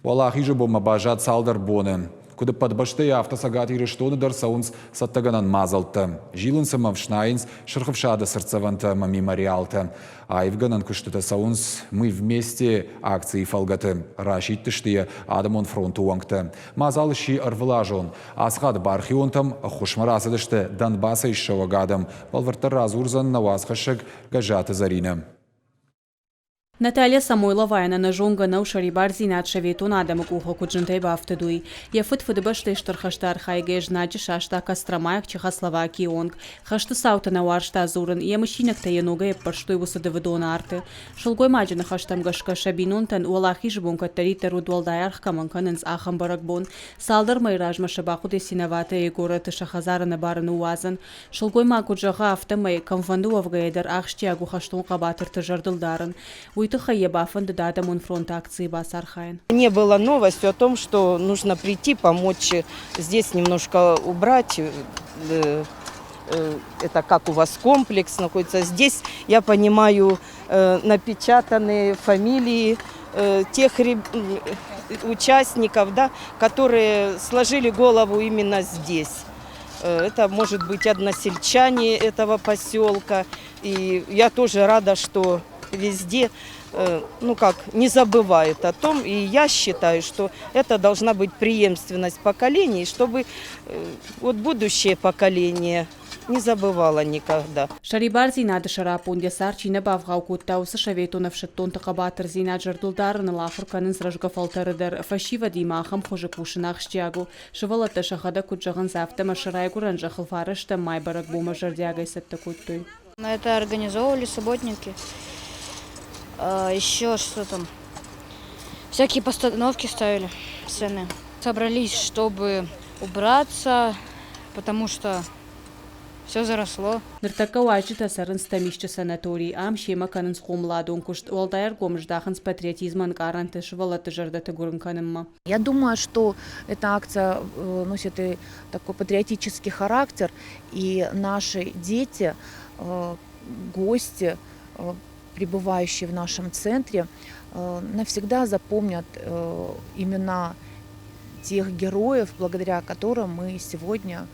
Валахи же бома бажат салдар боны. Куда подбашты автосагат и рештоны дар саунс саттаганан мазалта. Жилын самав шнайнс шерховшада сердцеванта мемориалта. А евганан куштата саунс мы вместе акции фалгаты. Рашит тыштия адамон фронту уангта. Мазалыши арвлажон. Асхад бархионтам хушмарасадышты Донбасса и Шавагадам. Балварта разурзан навасхашек гажата зарина. Наталья Самойлова на жонга на Шарибар Зинат Шаветун Адам Куха Куджинтай Бафтадуй. Я фыдбашты штархаштар хайгеж наджи шашта Костромаях Чехословакии онг. Хашты саута на варшта азурын. Я мужчинак та януга я парштой вусады вдона арты. Шулгой маджи на хаштам гашка шабинун тан уалахи жбун каттарита рудвалдаярх каманканынс ахам баракбон. Салдар майражма шабаху десиновата и город Шахазара на барын уазан. Шулгой макуджаха автомай камфанду авгаедар ахштиагу хаштун кабатыр тажардылдарын. Не было новостью о том, что нужно прийти, помочь здесь немножко убрать. Это как у вас комплекс находится. Здесь, я понимаю, напечатаны фамилии тех участников, да, которые сложили голову именно здесь. Это может быть односельчане этого поселка. И я тоже рада, что везде, не забывают о том, и я считаю, что это должна быть преемственность поколений, чтобы будущее поколение не забывало никогда. Шарибар Зинад Шарапун Ясар Чина Бавгаукутта усы Шаветунов Шаттон Тахабатр Зинад Жардулдарн Лахур Канын Сражгафалтардар Фашива Димахам Хожекушинах Штягу Шавалата Шахада Куджаган Завта Машарайгуран Жахалфарашта Майбарак Бума Жардягай Саттакуттуй. Это организовывали субботники. Еще что там, всякие постановки ставили, сцены. Собрались, чтобы убраться, потому что все заросло. Ныртакауачита сарынстамишча санаторий ам шема канын схомладун кушт уалдайр гомждаханс патриотизман гарантыш валаты жардаты гурынканымма. Я думаю, что эта акция носит и такой патриотический характер, и наши дети, гости, пребывающие в нашем центре, навсегда запомнят имена тех героев, благодаря которым мы сегодня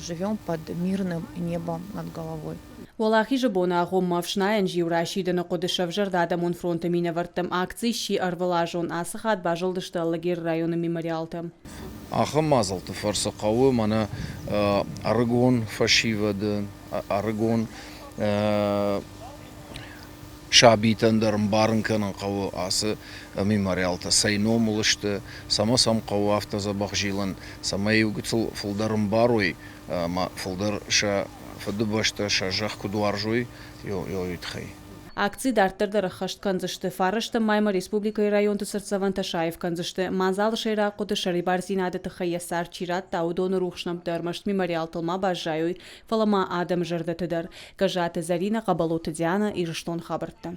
живем под мирным небом над головой. Валахи жабона агом мавшнаен жиурашида на кодышав жардада мон фронта минавартам акции ши арвалажон асахат бажылдышты аллагер районы мемориалтам. Ахам мазалты фарсақауы мана аргон фашивады, аргон шабитандарым барынканын қауы асы мемориалта сайном ұлышты, сама сам қауы автозабақ жилын, сама еугіціл фылдарым барой, фылдар ша фыдыбашта ша жақ күдуар жой, йойтхай. Акции дартырдары хашт канзышты фарышты Майма Республика и район Тысырцаван Ташаев канзышты мазал шейра куды Шарибар Зинады тахаясар чират таудоны рухшнам дырмашт мемориал тылма бажайой фалама адам жырдатыдар. Кажаты Зарина Кабалоты Диана и Рыштон Хабартта.